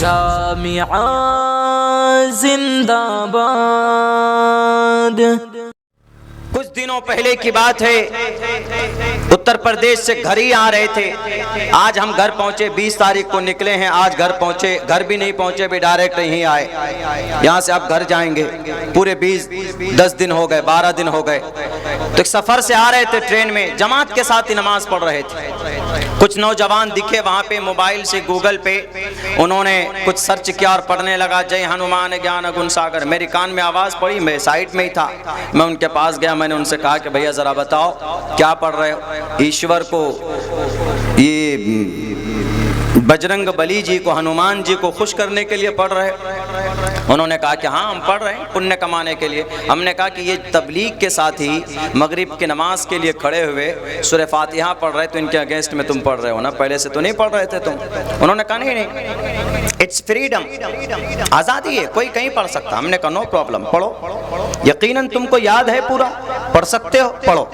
जामिया जिंदाबाद। कुछ दिनों पहले की बात है, उत्तर प्रदेश से घर ही आ रहे थे। आज हम घर पहुंचे, 20 तारीख को निकले हैं, आज घर पहुंचे, घर भी नहीं पहुंचे भी डायरेक्ट यहीं आए। यहां से अब घर जाएंगे, पूरे 10 दिन हो गए, 12 दिन हो गए। तो एक सफर से आ रहे थे ट्रेन में, जमात के साथ ही नमाज पढ़ रहे थे। कुछ नौजवान दिखे वहां पे, मोबाइल से गूगल पे उन्होंने कुछ सर्च किया और पढ़ने लगा, जय हनुमान ज्ञान गुण सागर। मेरे कान में आवाज पड़ी, मैं साइड में ही था, मैं उनके पास गया, मैंने उनसे कहा कि भैया जरा बताओ क्या पढ़ रहे हो? ईश्वर को, ये बजरंग बली जी को, हनुमान जी को खुश करने के लिए पढ़ रहे हो? उन्होंने कहा कि हाँ हम पढ़ रहे हैं पुण्य कमाने के लिए। हमने कहा कि ये तबलीग के साथ ही मगरिब की नमाज के लिए खड़े हुए सूरह फातिहा पढ़ रहे, तो इनके अगेंस्ट में तुम पढ़ रहे हो ना, पहले से तो नहीं पढ़ रहे थे तुम? उन्होंने कहा नहीं, इट्स फ्रीडम, आज़ादी है, कोई कहीं पढ़ सकता। हमने कहा नो प्रॉब्लम, पढ़ो, यकीनन तुमको याद है पूरा, पढ़ सकते हो, पढ़ो।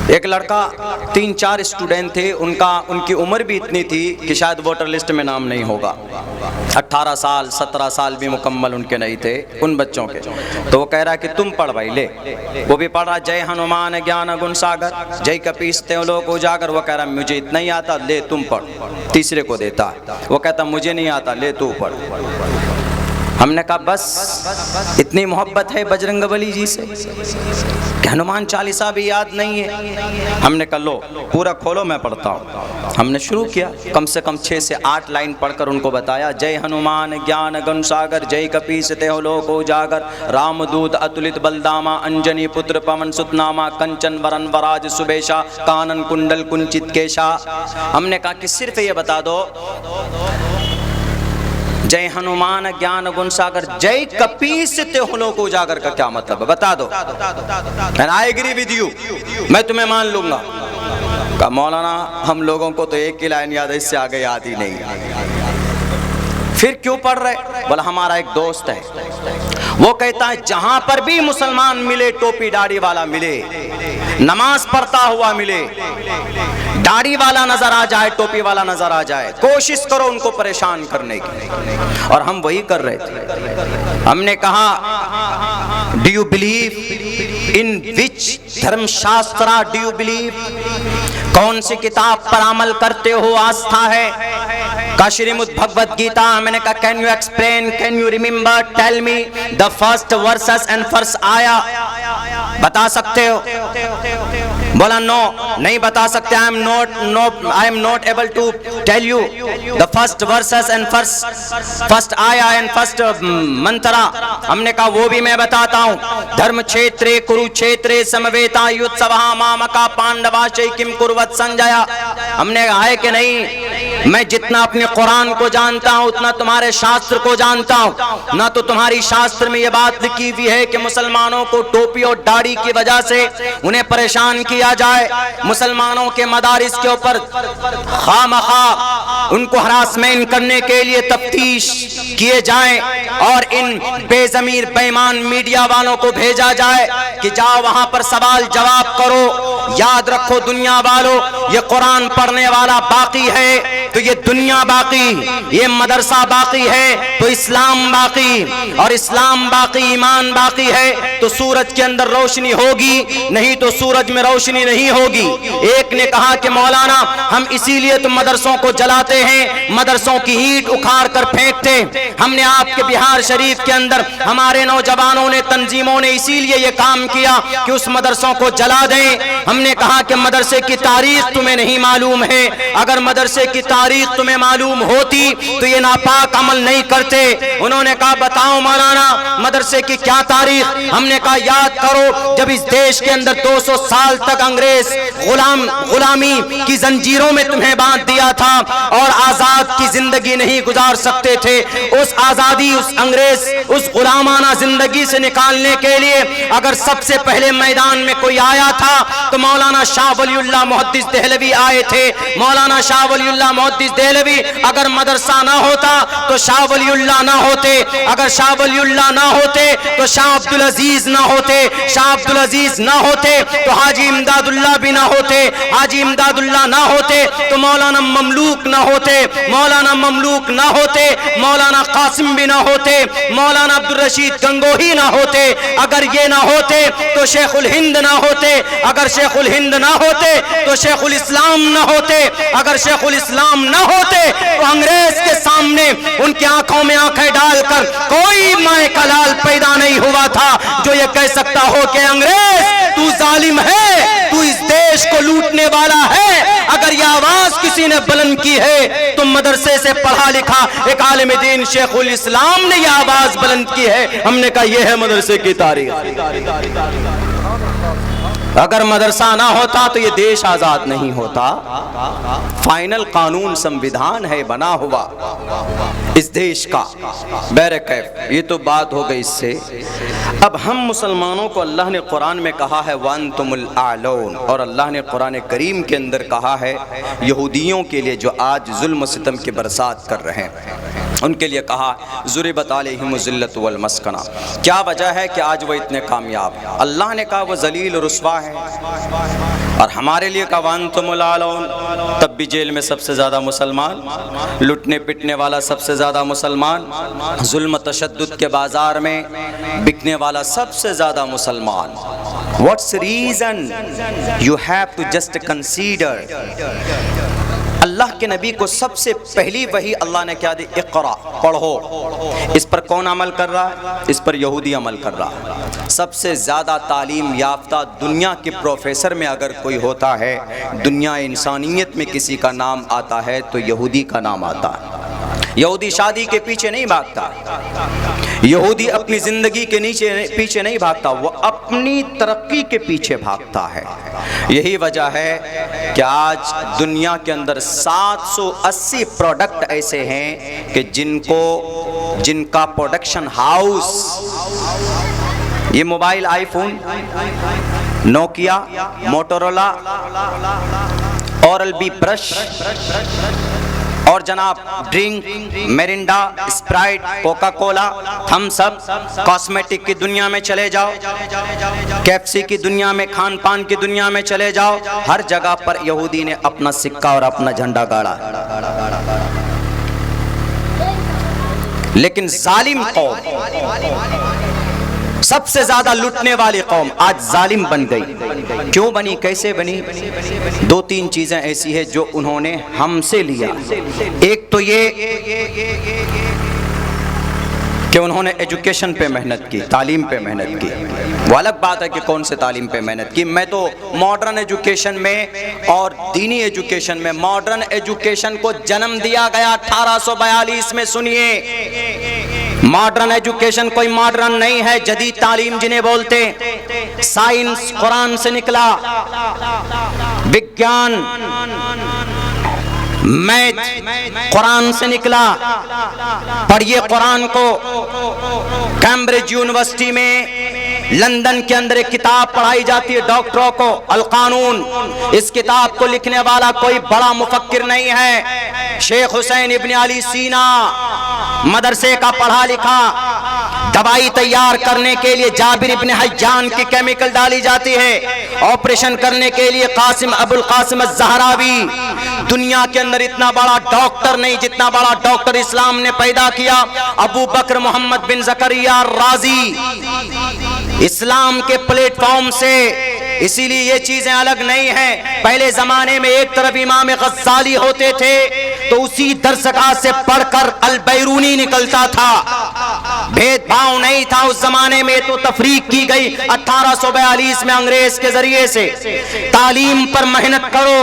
एक लड़का, 3-4 स्टूडेंट थे, उनकी उम्र भी इतनी थी कि शायद वोटर लिस्ट में नाम नहीं होगा। 18 साल 17 साल भी मुकम्मल उनके नहीं थे, उन बच्चों के। तो वो कह रहा कि तुम पढ़ भाई, ले। वो भी पढ़ रहा, जय हनुमान ज्ञान गुण सागर, जय कपीसते लोग उजागर। वो कह रहा मुझे इतना ही आता, ले तुम पढ़। तीसरे को देता, वो कहता मुझे नहीं आता, ले तू पढ़। हमने कहा बस इतनी मोहब्बत है बजरंग बली जी से कि हनुमान चालीसा भी याद नहीं है। हमने कहा लो पूरा खोलो, मैं पढ़ता हूँ। हमने शुरू किया, कम से कम 6 से 8 लाइन पढ़कर उनको बताया, जय हनुमान ज्ञान गुण सागर, जय कपीसते लोक उजागर, रामदूत अतुलित बलदामा, अंजनी पुत्र पवन सुतनामा, कंचन वरन वराज सुबेशा, कानन कुंडल कुंचित केशा। हमने कहा कि सिर्फ ये बता दो जय हनुमान ज्ञान गुण सागर, जय कपीसते लोक उजागर का क्या मतलब है, बता दो। And I agree with you, मैं तुम्हें मान लूंगा। कहा मौलाना हम लोगों को तो एक ही लाइन याद है, इससे आगे याद ही नहीं। फिर क्यों पढ़ रहे? बोला हमारा एक दोस्त है, वो कहता है जहां पर भी मुसलमान मिले, टोपी दाढ़ी वाला मिले, नमाज पढ़ता हुआ मिले, दाढ़ी वाला नजर आ जाए, टोपी वाला नजर आ जाए, कोशिश करो उनको परेशान करने की। और हम वही कर रहे थे। हमने कहा do you believe in which धर्मशास्त्रा डू यू बिलीव, कौन सी किताब पर अमल करते हो, आस्था है? का श्रीमद् भगवद गीता। मैंने कहा can you explain, can you remember, tell me the first verses and first आया, बता सकते हो? बोला नो, नहीं बता सकते। I am not able to tell you the first verses and first आया एंड फर्स्ट मंत्रा। हमने कहा वो भी मैं बताता हूँ। धर्म क्षेत्रे कुरुक्षेत्रे समवेता युत्सवः मामका पांडवा किम कुर्वत संजया। हमने कहा है कि नहीं, मैं जितना अपने कुरान को जानता हूँ उतना तुम्हारे शास्त्र को जानता हूँ। ना तो तुम्हारी शास्त्र में ये बात लिखी हुई है कि मुसलमानों को टोपी और दाढ़ी की वजह से उन्हें परेशान किया जाए, मुसलमानों के मदारिस के ऊपर खामखा उनको हरासमेंट करने के लिए तफ्तीश किए जाएं और इन बेजमीर बेईमान मीडिया वालों को भेजा जाए कि जाओ वहां पर सवाल जवाब करो। याद रखो दुनिया वालों, ये कुरान पढ़ने वाला बाकी है तो ये दुनिया बाकी, ये मदरसा बाकी है तो इस्लाम बाकी, और इस्लाम बाकी, ईमान बाकी है तो सूरज के अंदर रोशनी होगी, नहीं तो सूरज में रोशनी नहीं होगी। एक ने कहा कि मौलाना हम इसीलिए तो मदरसों को जलाते हैं, मदरसों की ईंट उखाड़ कर फेंकते। हमने आपके बिहार शरीफ के अंदर हमारे नौजवानों ने, तंजीमों ने इसीलिए ये काम किया कि उस मदरसों को जला दें। हमने कहा कि मदरसे की तारीख तुम्हें नहीं मालूम है, अगर मदरसे की तारीख तुम्हें मालूम होती तो ये नापाक अमल नहीं करते। उन्होंने कहा बताओ मौलाना मदरसे की क्या तारीख? हमने कहा याद करो जब इस देश के अंदर 200 साल तक अंग्रेज गुलामी की जंजीरों में तुम्हें बांध दिया था और आजाद की जिंदगी नहीं गुजार सकते थे। उस आजादी, उस अंग्रेज, उस गुलामाना जिंदगी से निकालने के लिए अगर सबसे पहले मैदान में कोई आया था तो मौलाना शाह वलीउल्लाह मुहद्दिस देहलवी आए थे। मौलाना शाह वलीउल्लाह मुहद्दिस देहलवी, अगर मदरसा ना होता तो शाह वलीउल्लाह ना होते, अगर शाह वलीउल्लाह ना होते तो शाह अब्दुल अजीज ना होते, शाह अब्दुल अजीज ना होते तो हाजी इमदादुल्लाह भी ना होते, हाजी इमदादुल्लाह ना होते तो मौलाना ममलूक ना होते, मौलाना ममलूक ना होते मौलाना कासिम भी ना होते, मौलाना अब्दुल रशीद गंगोही ना होते, अगर ये ना होते तो शेखुल हिंद ना होते, अगर शेखुल हिंद ना होते तो शेखुल इस्लाम ना होते, अगर शेखुल इस्लाम ना होते तो अंग्रेज के सामने उनकी आंखों में आंखें डालकर कोई माए का लाल पैदा नहीं हुआ था जो ये कह सकता हो कि अंग्रेज तू जालिम है, तू इस देश को लूटने वाला है। अगर यह आवाज किसी ने बुलंद की है तो मदरसे से पढ़ा लिखा एक आलिम दीन शेखुल इस्लाम ने यह आवाज बुलंद की है। हमने कहा यह है मदरसे की तारीख। अगर मदरसा ना होता तो ये देश आजाद नहीं होता। फाइनल कानून संविधान है बना हुआ इस देश का। बैरकैफ ये तो बात हो गई इससे। अब हम मुसलमानों को अल्लाह ने कुरान में कहा है वअंतुमुल आलौन, और अल्लाह ने कुरान करीम के अंदर कहा है यहूदियों के लिए जो आज जुल्म सितम की बरसात कर रहे हैं उनके लिए कहा ज़ुरिबत अलैहिमुज़ ज़िल्लतु वल मस्कना। क्या वजह है कि आज वो इतने कामयाब हैं? अल्लाह ने कहा वो जलील रुस्वा है, और हमारे लिए कहा वअंतुमुल आलौन, तब भी जेल में सबसे ज़्यादा मुसलमान, लुटने पिटने वाला सबसे ज़्यादा मुसलमान, जुल्म तशद्दुद के बाज़ार में बिकने वाला सबसे ज़्यादा मुसलमान। What's reason? You have to just consider। अल्लाह के नबी को सबसे पहली वही अल्लाह ने क्या दी? इक़रा, पढ़ो। इस पर कौन अमल कर रहा है? इस पर यहूदी अमल कर रहा है। सबसे ज़्यादा तालीम याफ्ता दुनिया के प्रोफेसर में अगर कोई होता है, दुनिया इंसानियत में किसी का नाम आता है तो यहूदी का नाम आता है। यहूदी शादी के पीछे नहीं भागता, यहूदी अपनी ज़िंदगी के पीछे नहीं भागता, वो अपनी तरक्की के पीछे भागता है। यही वजह है कि आज दुनिया के अंदर 780 प्रोडक्ट ऐसे हैं कि जिनका प्रोडक्शन हाउस, ये mobile, iPhone, Nokia, Motorola, Oral B brush, और जनाब drink, Mirinda, Sprite, Coca Cola, Thums Up, cosmetic की दुनिया में चले जाओ, कैप्सी की दुनिया में, खान पान की दुनिया में चले जाओ, हर जगह पर यहूदी ने अपना सिक्का और अपना झंडा गाड़ा। लेकिन जालिम कौम, सबसे ज्यादा लुटने वाली कौम आज जालिम बन गई। क्यों बनी, कैसे बनी? दो तीन चीजें ऐसी है जो उन्होंने हमसे लिया। एक तो ये कि उन्होंने एजुकेशन पे मेहनत की, तालीम पे मेहनत की। वो अलग बात है कि कौन से तालीम पे मेहनत की। मैं तो मॉडर्न एजुकेशन में और दीनी एजुकेशन में, मॉडर्न एजुकेशन को जन्म दिया गया 1842 में। सुनिए, मॉडर्न एजुकेशन कोई मॉडर्न नहीं है, जदीद तालीम जिन्हें बोलते। साइंस कुरान से निकला, विज्ञान मैथ कुरान से निकला। पढ़िए कुरान को। कैम्ब्रिज यूनिवर्सिटी में, लंदन के अंदर एक किताब पढ़ाई जाती है डॉक्टरों को, अल कानून। इस किताब को लिखने वाला कोई बड़ा मुफक्किर नहीं है, शेख हुसैन इब्न अली सीना, मदरसे का पढ़ा लिखा। दवाई तैयार करने के लिए जाबिर इब्न हय्यान की केमिकल डाली जाती है, ऑपरेशन करने के लिए कासिम अबुल कासिम अज़हरावी। दुनिया के अंदर इतना बड़ा डॉक्टर नहीं जितना बड़ा डॉक्टर इस्लाम ने पैदा किया, अबू बकर मोहम्मद बिन ज़करिया राजी। इस्लाम के प्लेटफॉर्म से, इसीलिए ये चीजें अलग नहीं हैं। पहले जमाने में एक तरफ इमाम गज़्ज़ाली होते थे तो उसी दरसगाह से पढ़कर अल बैरूनी निकलता था। भेदभाव नहीं था उस जमाने में, तो तफरीक की गई 1842 में अंग्रेज के जरिए से। तालीम पर मेहनत करो,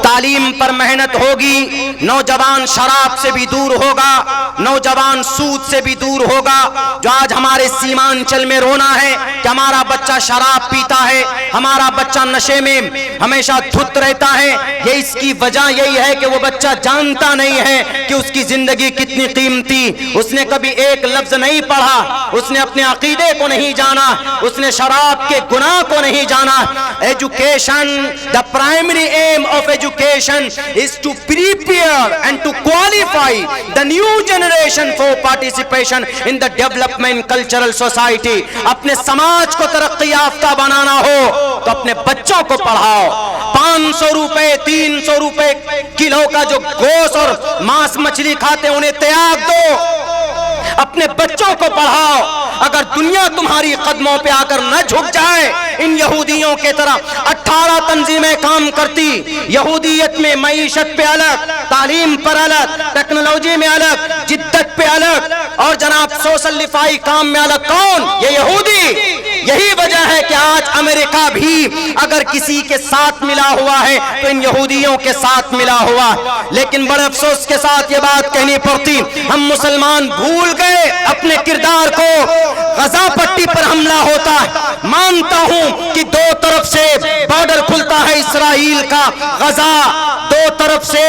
तालीम पर मेहनत होगी, नौजवान शराब से भी दूर होगा, नौजवान सूद से भी दूर होगा। जो आज हमारे सीमांचल में रोना है कि हमारा बच्चा शराब पीता है, हमारा बच्चा नशे में हमेशा धुत रहता है, ये इसकी वजह यही है कि वो बच्चा जानता नहीं है कि उसकी जिंदगी कितनी कीमती। उसने कभी एक लफ्ज नहीं पढ़ा, उसने अपने अकीदे को नहीं जाना, उसने शराब के गुनाह को नहीं जाना। Education, the primary aim of education education is to prepare and to qualify the new generation for participation in the development cultural society. अपने समाज को तरक्की याफ्ता बनाना हो तो अपने बच्चों को पढ़ाओ। 500 रुपए 300 रुपए किलो का जो गोश्त और मांस मछली खाते हैं उन्हें त्याग दो, अपने बच्चों को पढ़ाओ। अगर दुनिया तुम्हारी कदमों पे आकर न झुक जाए, इन यहूदियों के तरह 18 तंजीमें काम करती, यहूदियत में मईशत पे अलग, तालीम पर अलग, टेक्नोलॉजी में अलग, जिद्दत पे अलग और जनाब सोशल लिफाई काम में अलग। कौन? ये यहूदी। यही वजह है कि आज अमेरिका भी अगर किसी के साथ मिला हुआ है तो इन यहूदियों के साथ मिला हुआ। लेकिन बड़े अफसोस के साथ ये बात कहनी पड़ती, हम मुसलमान भूल गए अपने किरदार को। गजा पट्टी पर हमला होता है, मानता हूं कि दो तरफ से बॉर्डर खुलता है इसराइल का, गजा दो तरफ से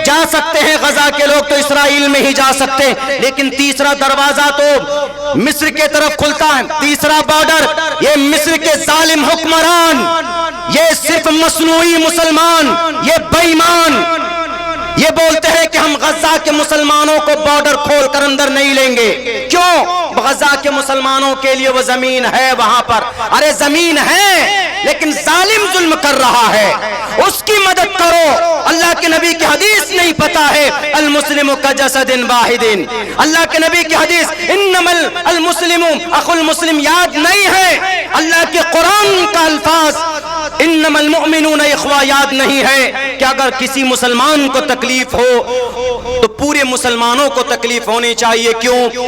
जा सकते हैं गजा के लोग, तो इसराइल में ही जा सकते हैं। लेकिन तीसरा दरवाजा तो मिस्र के तरफ खुलता है, तीसरा बॉर्डर। ये मिस्र के जालिम हुक्मरान, ये सिर्फ मसनूई मुसलमान, ये बेईमान, ये बोलते हैं कि हम गजा के मुसलमानों को बॉर्डर खोलकर अंदर नहीं लेंगे। क्यों? गजा के मुसलमानों के लिए वो जमीन है वहां पर। अरे जमीन है लेकिन जालिम जुल्म कर रहा है, उसकी मदद करो। अल्लाह के नबी की हदीस नहीं पता है, अल मुस्लिमु का जसदिन वाहिदिन। अल्लाह के नबी की हदीस इन्नमल अल मुस्लिमु अखुल मुस्लिम याद नहीं है। अल्लाह के कुरान का अल्फाज इन्नमल मुमिनून इख्वा याद नहीं है कि अगर किसी मुसलमान को तकलीफ हो तो पूरे मुसलमानों को तकलीफ होनी चाहिए। क्यों?